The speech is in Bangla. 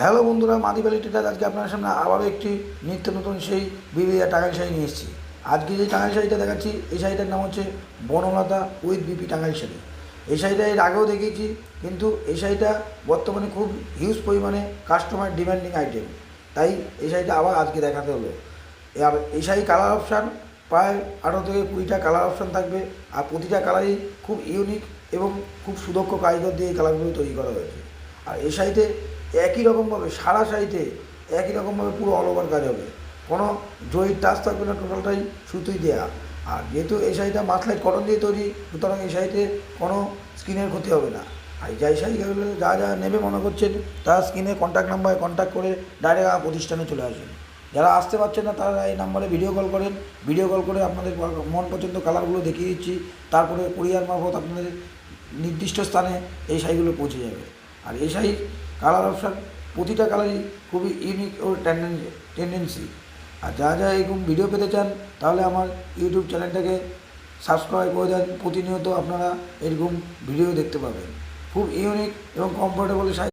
হ্যালো বন্ধুরা, মাদি ভ্যালি টেলার আজকে আপনার সামনে আবারও একটি নিত্য নতুন সেই বিবিয়া টাঙ্গাইল শাড়ি নিয়ে এসেছি। আজকে যে টাঙ্গাইল শাড়িটা দেখাচ্ছি এই শাড়িটার নাম হচ্ছে বনলতা উইথ বিপি টাঙ্গাইল শাড়ি। এই শাড়িটা এর আগেও দেখিয়েছি, কিন্তু এই শাড়িটা বর্তমানে খুব হিউজ পরিমাণে কাস্টমার ডিমান্ডিং আইটেম, তাই এই শাড়িটা আবার আজকে দেখাতে হলো। আর এই শাড়ি কালার অপশান প্রায় 18 থেকে 20টা কালার অপশান থাকবে, আর প্রতিটা কালারই খুব ইউনিক এবং খুব সুদক্ষ কারিগর দিয়ে এই কালারগুলো তৈরি করা হয়েছে। আর এই শাড়িতে একই রকমভাবে সারা শাড়িতে একই রকমভাবে পুরো অল ওভার কাজ হবে, কোনো জরির টাচ থাকবে না, টোটালটাই সুতোই দেওয়া। আর যেহেতু এই শাড়িটা মাসলাইট কটন দিয়ে তৈরি, সুতরাং এই শাড়িতে কোনো স্কিনের ক্ষতি হবে না। আর যাই শাড়িগুলো যা যা নেবে মনে করছেন তার স্ক্রিনে কন্ট্যাক্ট নাম্বারে কন্ট্যাক্ট করে ডাইরেক্ট আমার প্রতিষ্ঠানে চলে আসবেন। যারা আসতে পারছেন না তারা এই নাম্বারে ভিডিও কল করেন, ভিডিও কল করে আপনাদের মন পছন্দ কালারগুলো দেখিয়ে দিচ্ছি, তারপরে কুরিয়ার মারফত আপনাদের নির্দিষ্ট স্থানে এই শাড়িগুলো পৌঁছে যাবে। আর এই শাড়ির কালার অপশান প্রতিটা কালারই খুবই ইউনিক ও টেন্ডেন্সি। আর যা যা এরকম ভিডিও পেতে চান তাহলে আমার ইউটিউব চ্যানেলটাকে সাবস্ক্রাইব করে দেন, প্রতিনিয়ত আপনারা এরকম ভিডিও দেখতে পাবেন। খুব ইউনিক এবং কমফোর্টেবল শাড়ি।